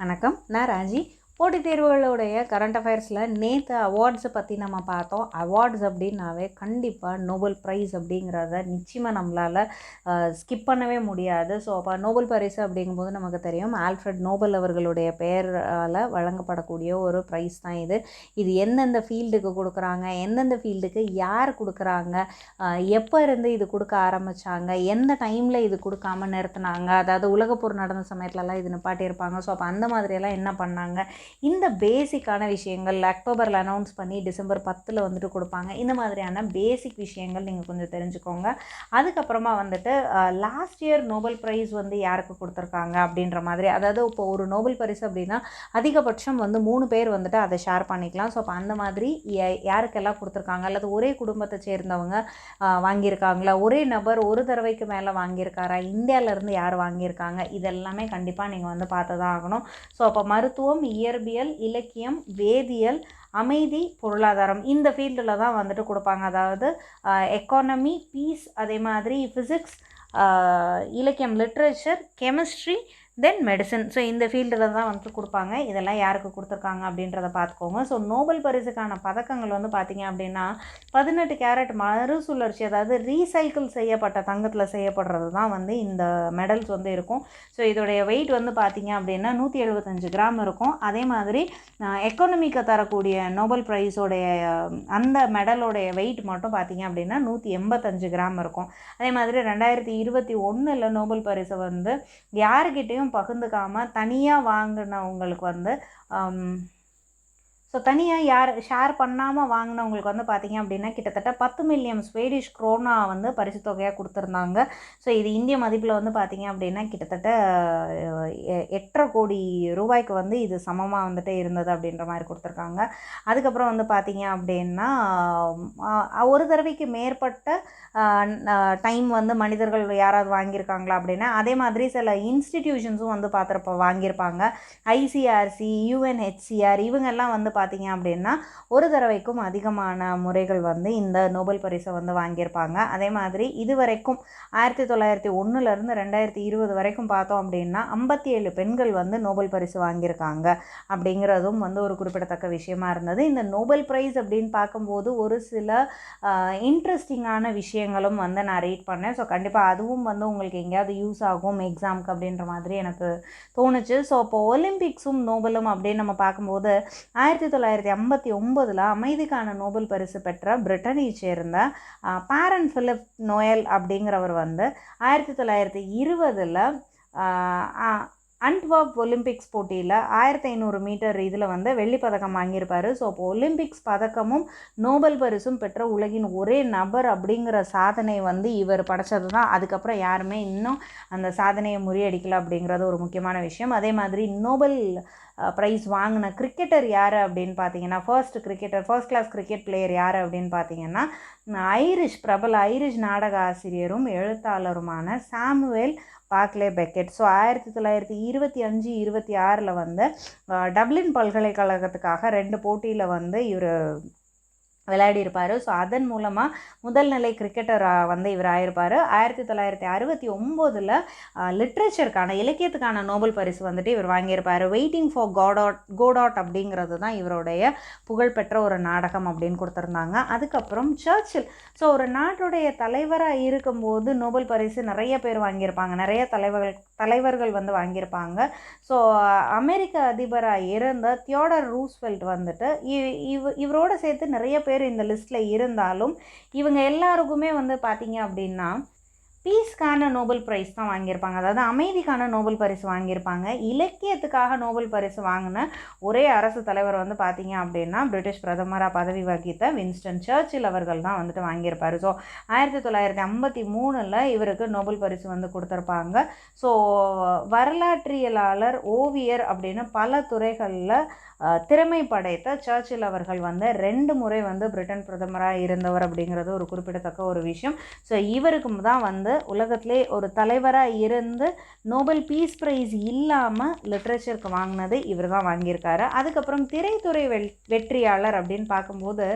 வணக்கம், நான் ராஜி. போட்டித் தேர்வுகளுடைய கரண்ட் அஃபேர்ஸில் நேற்று அவார்ட்ஸை பற்றி நம்ம பார்த்தோம். அவார்ட்ஸ் அப்படின்னாவே கண்டிப்பாக நோபல் ப்ரைஸ் அப்படிங்கிறத நிச்சயமாக நம்மளால் ஸ்கிப் பண்ணவே முடியாது. ஸோ அப்போ நோபல் பரிசு அப்படிங்கும்போது நமக்கு தெரியும், ஆல்ஃப்ரட் நோபல் அவர்களுடைய பெயரால் வழங்கப்படக்கூடிய ஒரு ப்ரைஸ் தான் இது. இது எந்தெந்த ஃபீல்டுக்கு கொடுக்குறாங்க, எந்தெந்த ஃபீல்டுக்கு யார் கொடுக்குறாங்க, எப்போ இருந்து இது கொடுக்க ஆரம்பித்தாங்க, எந்த டைமில் இது கொடுக்காமல் நிறுத்தினாங்க, அதாவது உலகப்போர் நடந்த சமயத்துலலாம் இது நிப்பாட்டியிருப்பாங்க. ஸோ அப்போ அந்த மாதிரியெல்லாம் என்ன பண்ணாங்க, இந்த பேசிக்கான விஷயங்கள் அக்டோபரில் அனௌன்ஸ் பண்ணி டிசம்பர் 10 வந்துட்டு கொடுப்பாங்க. இந்த மாதிரியான பேசிக் விஷயங்கள் நீங்கள் கொஞ்சம் தெரிஞ்சுக்கோங்க. அதுக்கப்புறமா வந்துட்டு லாஸ்ட் இயர் நோபல் ப்ரைஸ் வந்து யாருக்கு கொடுத்துருக்காங்க அப்படின்ற மாதிரி, அதாவது இப்போ ஒரு நோபல் பரிசு அப்படின்னா அதிகபட்சம் வந்து 3 பேர் வந்துட்டு அதை ஷேர் பண்ணிக்கலாம். ஸோ அப்போ அந்த மாதிரி யாருக்கெல்லாம் கொடுத்துருக்காங்க, அல்லது ஒரே குடும்பத்தை சேர்ந்தவங்க வாங்கியிருக்காங்களா, ஒரே நபர் ஒரு தடவைக்கு மேலே வாங்கியிருக்காரா, இந்தியாவிலேருந்து யார் வாங்கியிருக்காங்க, இதெல்லாமே கண்டிப்பாக நீங்கள் வந்து பார்த்து தான் ஆகணும். ஸோ அப்போ மருத்துவம், இயற்பியல், இலக்கியம், வேதியியல், அமைதி, பொருளாதாரம் இந்த ஃபீல்டில் தான் வந்துட்டு கொடுப்பாங்க. அதாவது எக்கானமி, பீஸ், அதே மாதிரி ஃபிசிக்ஸ், இலக்கியம், லிட்ரேச்சர், கெமிஸ்ட்ரி, தென் மெடிசன். ஸோ இந்த ஃபீல்டில் தான் வந்துட்டு கொடுப்பாங்க. இதெல்லாம் யாருக்கு கொடுத்துருக்காங்க அப்படின்றத பார்த்துக்கோங்க. ஸோ நோபல் பரிசுக்கான பதக்கங்கள் வந்து பார்த்திங்க அப்படின்னா 18 கேரட் மறுசுழற்சி, அதாவது ரீசைக்கிள் செய்யப்பட்ட தங்கத்தில் செய்யப்படுறது தான் வந்து இந்த மெடல்ஸ் வந்து இருக்கும். ஸோ இதோடைய வெயிட் வந்து பார்த்திங்க அப்படின்னா 175 கிராம் இருக்கும். அதே மாதிரி எக்கானமிக்கு தரக்கூடிய நோபல் ப்ரைஸோடைய அந்த மெடலோடைய வெயிட் மட்டும் பார்த்திங்க அப்படின்னா 185 கிராம் இருக்கும். அதே மாதிரி 2021 நோபல் பரிசை வந்து யாருக்கிட்டையும் பகிர்ந்துக்காமல் தனியாக வாங்கினவங்களுக்கு வந்து ஸோ தனியாக யார் ஷேர் பண்ணாமல் வாங்கினவங்களுக்கு வந்து பார்த்திங்க அப்படின்னா கிட்டத்தட்ட 10 மில்லியன் ஸ்வீடிஷ் குரோனா வந்து பரிசு தொகையாக கொடுத்துருந்தாங்க. ஸோ இது இந்திய மதிப்பில் வந்து பார்த்திங்க அப்படின்னா கிட்டத்தட்ட 8.5 கோடி ரூபாய்க்கு வந்து இது சமமாக வந்துட்டு இருந்தது அப்படின்ற மாதிரி கொடுத்துருக்காங்க. அதுக்கப்புறம் வந்து பார்த்திங்க அப்படின்னா ஒரு தடவைக்கு மேற்பட்ட டைம் வந்து மனிதர்கள் யாராவது வாங்கியிருக்காங்களா அப்படின்னா, அதே மாதிரி சில இன்ஸ்டிடியூஷன்ஸும் வந்து வாங்கியிருப்பாங்க. ஐசிஆர்சி, யுஎன்ஹெச்சிஆர் இவங்கெல்லாம் வந்து பார்த்திங்க அப்படின்னா ஒரு தடவைக்கும் அதிகமான முறைகள் வந்து இந்த நோபல் பரிசை வந்து வாங்கியிருப்பாங்க. அதே மாதிரி இதுவரைக்கும் 1901 2020 வரைக்கும் பார்த்தோம் அப்படின்னா 57 பெண்கள் வந்து நோபல் பரிசு வாங்கியிருக்காங்க அப்படிங்கிறதும் வந்து ஒரு குறிப்பிடத்தக்க விஷயமா இருந்தது. இந்த நோபல் ப்ரைஸ் அப்படின்னு பார்க்கும்போது ஒரு சில இன்ட்ரெஸ்டிங்கான விஷயங்களும் வந்து நான் ரீட் பண்ணேன். ஸோ கண்டிப்பாக அதுவும் வந்து உங்களுக்கு எங்கேயாவது யூஸ் ஆகும் எக்ஸாமுக்கு அப்படின்ற மாதிரி எனக்கு தோணுச்சு. ஸோ இப்போ ஒலிம்பிக்ஸும் நோபலும் அப்படின்னு நம்ம பார்க்கும்போது 1959 அமைதிக்கான நோபல் பரிசு பெற்ற பிரிட்டனை சேர்ந்த பாரன் பிலிப் நோயல் அப்படிங்கிறவர் வந்து 1920 அன்ட்வர்ப் ஒலிம்பிக்ஸ் போட்டியில் 1500 மீட்டர் இதில் வந்து வெள்ளிப்பதக்கம் வாங்கியிருப்பார். ஸோ அப்போ ஒலிம்பிக்ஸ் பதக்கமும் நோபல் பரிசும் பெற்ற உலகின் ஒரே நபர் அப்படிங்கிற சாதனை வந்து இவர் படைச்சது தான். அதுக்கப்புறம் யாருமே இன்னும் அந்த சாதனையை முறியடிக்கல அப்படிங்கிறது ஒரு முக்கியமான விஷயம். அதே மாதிரி நோபல் ப்ரைஸ் வாங்கின கிரிக்கெட்டர் யார் அப்படின்னு பார்த்தீங்கன்னா, ஃபர்ஸ்ட் கிளாஸ் கிரிக்கெட் பிளேயர் யார் அப்படின்னு பார்த்தீங்கன்னா, பிரபல ஐரிஷ் நாடக ஆசிரியரும் எழுத்தாளருமான சாமுவேல் பாக்லே பெக்கெட். ஸோ 1925-26 வந்து டப்ளின் பல்கலைக்கழகத்துக்காக 2 போட்டியில் வந்து இவர் விளையாடியிருப்பார். ஸோ அதன் மூலமாக முதல் நிலை கிரிக்கெட்டர் வந்து இவர் ஆயிருப்பார். 1969 லிட்ரேச்சருக்கான இலக்கியத்துக்கான நோபல் பரிசு வந்துட்டு இவர் வாங்கியிருப்பார். வெயிட்டிங் ஃபார் கோடாட் அப்படிங்கிறது தான் இவருடைய புகழ்பெற்ற ஒரு நாடகம் அப்படின்னு கொடுத்துருந்தாங்க. அதுக்கப்புறம் சர்ச்சில். ஸோ ஒரு நாட்டுடைய தலைவராக இருக்கும்போது நோபல் பரிசு நிறைய பேர் வாங்கியிருப்பாங்க, நிறைய தலைவர்கள் வந்து வாங்கியிருப்பாங்க. ஸோ அமெரிக்க அதிபராக இருந்த தியோடர் ரூஸ்வெல்ட் வந்துட்டு இவரோட சேர்த்து நிறைய பேர் இந்த லிஸ்ட்டில் இருந்தாலும் இவங்க எல்லாருக்குமே வந்து பார்த்திங்க அப்படின்னா பீஸ்க்கான நோபல் ப்ரைஸ் தான் வாங்கியிருப்பாங்க, அதாவது அமைதிக்கான நோபல் பரிசு வாங்கியிருப்பாங்க. இலக்கியத்துக்காக நோபல் பரிசு வாங்கின ஒரே அரசு தலைவர் வந்து பார்த்திங்க அப்படின்னா பிரிட்டிஷ் பிரதமராக பதவி வகித்த வின்ஸ்டன் சர்ச்சில் அவர்கள் தான் வந்துட்டு வாங்கியிருப்பார். ஸோ 1953 இவருக்கு நோபல் பரிசு வந்து கொடுத்துருப்பாங்க. ஸோ வரலாற்றியலாளர், ஓவியர் அப்படின்னு பல துறைகளில் திறமை படைத்த சர்ச்சில் அவர்கள் வந்து 2 முறை வந்து பிரிட்டன் பிரதமராக இருந்தவர் அப்படிங்கிறது ஒரு குறிப்பிடத்தக்க ஒரு விஷயம். ஸோ இவருக்கு தான் வந்து உலகத்திலே ஒரு தலைவராக இருந்து நோபல் பீஸ் ப்ரைஸ் இல்லாமல் லிட்ரேச்சருக்கு வாங்கினது இவர் தான் வாங்கியிருக்காரு. அதுக்கப்புறம் திரைத்துறை வெற்றியாளர் அப்படின்னு பார்க்கும்போது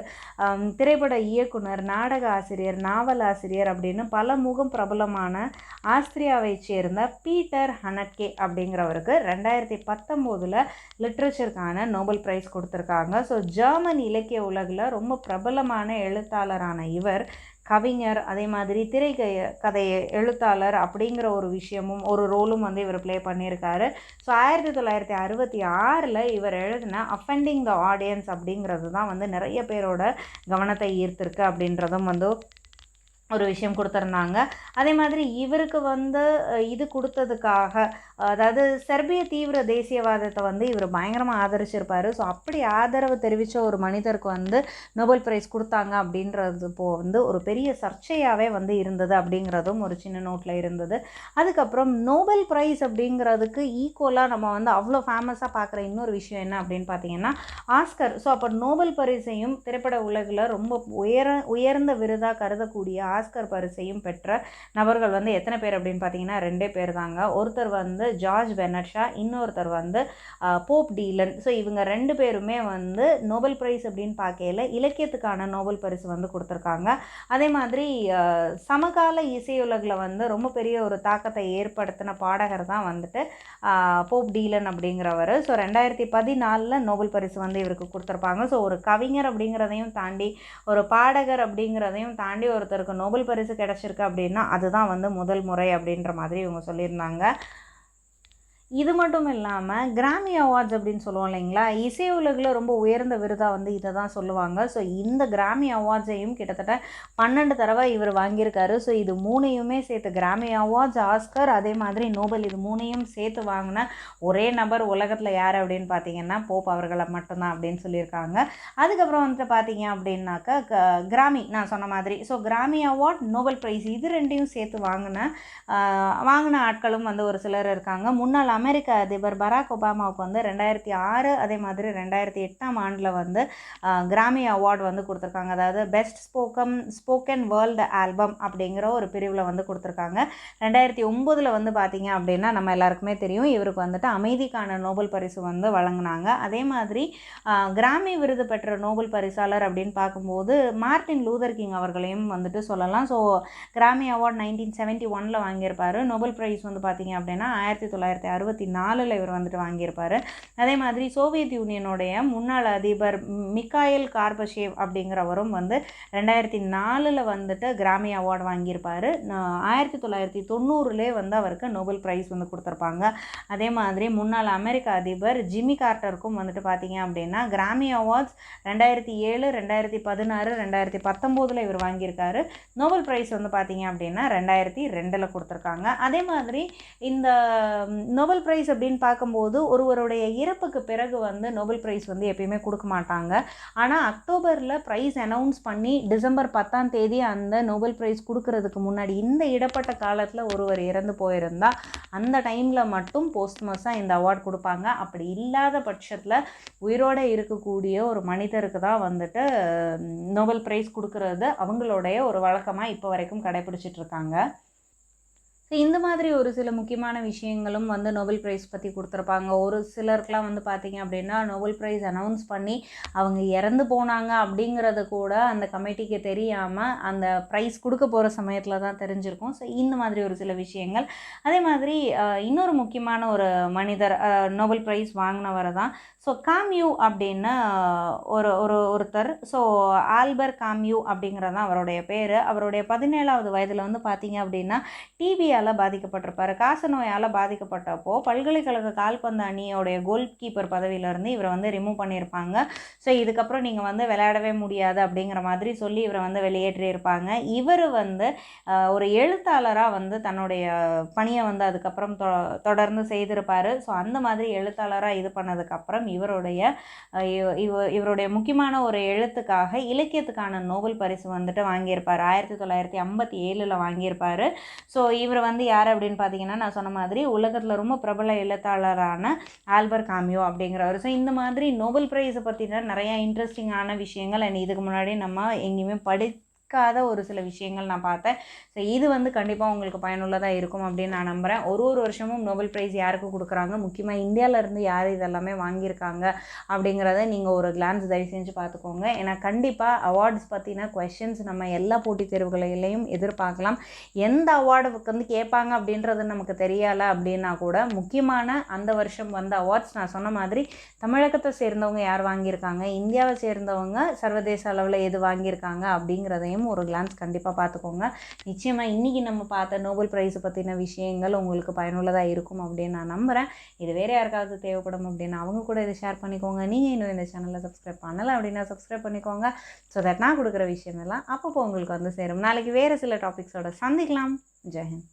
திரைப்பட இயக்குனர், நாடக ஆசிரியர், நாவல் ஆசிரியர் அப்படின்னு பல முகம் பிரபலமான ஆஸ்திரியாவை சேர்ந்த பீட்டர் ஹனட்கே அப்படிங்கிறவருக்கு 2019 லிட்ரேச்சருக்கான நோபல் ப்ரைஸ் கொடுத்துருக்காங்க. ஸோ ஜெர்மன் இலக்கிய உலகில் ரொம்ப பிரபலமான எழுத்தாளரான இவர் கவிஞர், அதே மாதிரி கதை எழுத்தாளர் அப்படிங்கிற ஒரு விஷயமும் ஒரு ரோலும் வந்து இவர் ப்ளே பண்ணியிருக்காரு. ஸோ 1966 இவர் எழுதின அஃபெண்டிங் த ஆடியன்ஸ் அப்படிங்கிறது தான் வந்து நிறைய பேரோட கவனத்தை ஈர்த்திருக்கு அப்படின்றதும் வந்து ஒரு விஷயம் கொடுத்துருந்தாங்க. அதே மாதிரி இவருக்கு வந்து இது கொடுத்ததுக்காக, அதாவது செர்பிய தீவிர தேசியவாதத்தை வந்து இவர் பயங்கரமாக ஆதரிச்சிருப்பார். ஸோ அப்படி ஆதரவு தெரிவித்த ஒரு மனிதருக்கு வந்து நோபல் ப்ரைஸ் கொடுத்தாங்க அப்படின்றது வந்து ஒரு பெரிய சர்ச்சையாகவே வந்து இருந்தது அப்படிங்கிறதும் ஒரு சின்ன நோட்டில் இருந்தது. அதுக்கப்புறம் நோபல் ப்ரைஸ் அப்படிங்கிறதுக்கு ஈக்குவலாக நம்ம வந்து அவ்வளோ ஃபேமஸாக பார்க்குற இன்னொரு விஷயம் என்ன அப்படின்னு பார்த்தீங்கன்னா ஆஸ்கர். ஸோ அப்போ நோபல் பரிசையும் திரைப்பட உலகில் ரொம்ப உயர்ந்த விருதாக கருதக்கூடிய ஆஸ்கர் பரிசையும் பெற்ற நபர்கள் வந்து எத்தனை பேர் அப்படின்னு பார்த்தீங்கன்னா 2 பேர் தாங்க. ஒருத்தர் வந்து ஜார்ஜ் பெர்னட் ஷா, இன்னொருத்தர் வந்து போப் டீலன். ஸோ இவங்க 2 பேருமே வந்து நோபல் ப்ரைஸ் அப்படின்னு பார்க்கையில் இலக்கியத்துக்கான நோபல் பரிசு வந்து கொடுத்துருக்காங்க. அதே மாதிரி சமகால இசையுலகில் வந்து ரொம்ப பெரிய ஒரு தாக்கத்தை ஏற்படுத்தின பாடகர் தான் வந்துட்டு போப் டீலன் அப்படிங்கிறவர். ஸோ 2014 நோபல் பரிசு வந்து இவருக்கு கொடுத்துருப்பாங்க. ஸோ ஒரு கவிஞர் அப்படிங்கிறதையும் தாண்டி, ஒரு பாடகர் அப்படிங்கிறதையும் தாண்டி ஒருத்தருக்கு நோபல் பரிசு கிடைச்சிருக்கு அப்படின்னா அதுதான் வந்து முதல் முறை அப்படின்ற மாதிரி இவங்க சொல்லியிருந்தாங்க. இது மட்டும் இல்லாமல் கிராமி அவார்ட்ஸ் அப்படின்னு சொல்லுவோம் இல்லைங்களா, இசை உலகில் ரொம்ப உயர்ந்த விருதாக வந்து இதை தான் சொல்லுவாங்க. ஸோ இந்த கிராமி அவார்ட்ஸையும் கிட்டத்தட்ட 12 தடவை இவர் வாங்கியிருக்காரு. ஸோ இது 3யுமே சேர்த்து, கிராமி அவார்ட்ஸ், ஆஸ்கர், அதே மாதிரி நோபல், இது 3யும் சேர்த்து வாங்கின ஒரே நபர் உலகத்தில் யார் அப்படின்னு பார்த்தீங்கன்னா போப் அவர்களை மட்டும்தான் அப்படின்னு சொல்லியிருக்காங்க. அதுக்கப்புறம் வந்துட்டு பார்த்தீங்க அப்படின்னாக்கா கிராமி, நான் சொன்ன மாதிரி, ஸோ கிராமி அவார்ட், நோபல் ப்ரைஸ், இது 2யும் சேர்த்து வாங்கின ஆட்களும் வந்து ஒரு சிலர் இருக்காங்க. முன்னாள் அமெரிக்க அதிபர் பராக் ஒபாமாவுக்கு வந்து 2006 அதே மாதிரி 2008 வந்து கிராமி அவார்டு வந்து கொடுத்துருக்காங்க. அதாவது பெஸ்ட் ஸ்போக்கன் வேர்ல்டு ஆல்பம் அப்படிங்கிற ஒரு பிரிவில் வந்து கொடுத்துருக்காங்க. 2009 வந்து பார்த்தீங்க அப்படின்னா நம்ம எல்லாருக்குமே தெரியும், இவருக்கு வந்துட்டு அமைதிக்கான நோபல் பரிசு வந்து வழங்கினாங்க. அதே மாதிரி கிராமி விருது பெற்ற நோபல் பரிசாளர் அப்படின்னு பார்க்கும்போது மார்ட்டின் லூதர் கிங் அவர்களையும் வந்துட்டு சொல்லலாம். ஸோ கிராமி அவார்டு 1971 வாங்கியிருப்பார். நோபல் ப்ரைஸ் வந்து பார்த்தீங்க அப்படின்னா 1964 இவர் வந்துட்டு வாங்கியிருப்பார். அதே மாதிரி சோவியத் யூனியனுடைய முன்னாள் அதிபர் மிக்காயில் கார்பஷேவ் அப்படிங்கிறவரும் வந்து 2004 வந்துட்டு கிராமி அவார்டு வாங்கியிருப்பார். 1990 வந்து அவருக்கு நோபல் ப்ரைஸ் வந்து கொடுத்துருப்பாங்க. அதே மாதிரி முன்னாள் அமெரிக்க அதிபர் ஜிம்மி கார்ட்டருக்கும் வந்துட்டு பார்த்தீங்க அப்படின்னா கிராமி அவார்ட்ஸ் 2007, 2016, 2019 இவர் வாங்கியிருக்காரு. நோபல் ப்ரைஸ் வந்து பார்த்தீங்க அப்படின்னா 2002 கொடுத்துருக்காங்க. அதே மாதிரி இந்த நோபல் ப்ரைஸ் அப்படின்னு பார்க்கும்போது ஒருவருடைய இறப்புக்கு பிறகு வந்து நோபல் ப்ரைஸ் வந்து எப்பயுமே கொடுக்க மாட்டாங்க. ஆனால் அக்டோபரில் ப்ரைஸ் அனௌன்ஸ் பண்ணி டிசம்பர் 10 அந்த நோபல் ப்ரைஸ் கொடுக்கறதுக்கு முன்னாடி இந்த இடப்பட்ட காலத்தில் ஒருவர் இறந்து போயிருந்தால் அந்த டைமில் மட்டும் போஸ்ட்மஸாக இந்த அவார்டு கொடுப்பாங்க. அப்படி இல்லாத பட்சத்தில் உயிரோடு இருக்கக்கூடிய ஒரு மனிதருக்கு தான் வந்துட்டு நோபல் ப்ரைஸ் கொடுக்கறது அவங்களுடைய ஒரு வழக்கமாக இப்போ வரைக்கும் கடைபிடிச்சிட்ருக்காங்க. இந்த மாதிரி ஒரு சில முக்கியமான விஷயங்களும் வந்து நோபல் ப்ரைஸ் பற்றி கொடுத்துருப்பாங்க. ஒரு சிலருக்குலாம் வந்து பார்த்திங்க அப்படின்னா நோபல் ப்ரைஸ் அனௌன்ஸ் பண்ணி அவங்க இறந்து போனாங்க அப்படிங்கிறது கூட அந்த கமிட்டிக்கு தெரியாமல் அந்த ப்ரைஸ் கொடுக்க போகிற சமயத்தில் தான் தெரிஞ்சிருக்கும். ஸோ இந்த மாதிரி ஒரு சில விஷயங்கள். அதே மாதிரி இன்னொரு முக்கியமான ஒரு மனிதர் நோபல் ப்ரைஸ் வாங்கினவர் தான். ஸோ காம்யூ அப்படின்னு ஒருத்தர். ஸோ ஆல்பர் காம்யூ அப்படிங்கிறது தான் அவருடைய பேர். அவருடைய 17வது வயதில் வந்து பார்த்திங்க அப்படின்னா டிபியால் பாதிக்கப்பட்டிருப்பார். காச நோயால் பாதிக்கப்பட்டப்போ பல்கலைக்கழக கால்பந்து அணியோடைய கோல் கீப்பர் பதவியிலேருந்து இவரை வந்து ரிமூவ் பண்ணியிருப்பாங்க. ஸோ இதுக்கப்புறம் நீங்கள் வந்து விளையாடவே முடியாது அப்படிங்கிற மாதிரி சொல்லி இவரை வந்து வெளியேற்றியிருப்பாங்க. இவர் வந்து ஒரு எழுத்தாளராக வந்து தன்னுடைய பணியை வந்து அதுக்கப்புறம் தொடர்ந்து செய்திருப்பார். ஸோ அந்த மாதிரி எழுத்தாளராக இது பண்ணதுக்கப்புறம் இவருடைய முக்கியமான ஒரு எழுத்துக்காக இலக்கியத்துக்கான நோபல் பரிசு வந்துட்டு வாங்கியிருப்பார். 1957 வாங்கியிருப்பார். ஸோ இவர் வந்து யார் அப்படின்னு பார்த்தீங்கன்னா நான் சொன்ன மாதிரி உலகத்தில் ரொம்ப பிரபல எழுத்தாளரான ஆல்பர் காமியோ அப்படிங்கிறவர். ஸோ இந்த மாதிரி நோபல் ப்ரைஸை பற்றின நிறையா இன்ட்ரெஸ்டிங்கான விஷயங்கள் இதுக்கு முன்னாடி நம்ம எங்கேயுமே பிடிக்காத ஒரு சில விஷயங்கள் நான் பார்த்தேன். ஸோ இது வந்து கண்டிப்பாக உங்களுக்கு பயனுள்ளதாக இருக்கும் அப்படின்னு நான் நம்புகிறேன். ஒரு வருஷமும் நோபல் ப்ரைஸ் யாருக்கு கொடுக்குறாங்க, முக்கியமாக இந்தியாவிலேருந்து யார் இதெல்லாமே வாங்கியிருக்காங்க அப்படிங்கிறத நீங்கள் ஒரு கிளான்ஸ் தயவு செஞ்சு பார்த்துக்கோங்க. ஏன்னா கண்டிப்பாக அவார்ட்ஸ் பற்றின கொஷின்ஸ் நம்ம எல்லா போட்டித் தேர்வுகளிலையும் எதிர்பார்க்கலாம். எந்த அவார்டு வந்து கேட்பாங்க அப்படின்றது நமக்கு தெரியலை அப்படின்னா கூட முக்கியமான அந்த வருஷம் வந்த அவார்ட்ஸ் நான் சொன்ன மாதிரி தமிழகத்தை சேர்ந்தவங்க யார் வாங்கியிருக்காங்க, இந்தியாவை சேர்ந்தவங்க சர்வதேச அளவில் எது வாங்கியிருக்காங்க அப்படிங்கிறதையும் ஒரு கிளான்ஸ் கண்டிப்பாக பார்த்துக்கோங்க. நிச்சயமாக இன்றைக்கி நம்ம பார்த்த நோபல் ப்ரைஸை பற்றின விஷயங்கள் உங்களுக்கு பயனுள்ளதாக இருக்கும் அப்படின்னு நான் நம்புகிறேன். இது வேறு யாருக்காவது தேவைப்படும் அப்படின்னா அவங்க கூட இதை ஷேர் பண்ணிக்கோங்க. நீங்கள் இன்னும் இந்த சேனலில் சப்ஸ்கிரைப் பண்ணலை அப்படின்னா சப்ஸ்கிரைப் பண்ணிக்கோங்க. ஸோ தட் நான் கொடுக்குற விஷயம் எல்லாம் அப்பப்போ உங்களுக்கு வந்து சேரும். நாளைக்கு வேறு சில டாபிக்ஸோட சந்திக்கலாம். ஜெய் ஹிந்த்.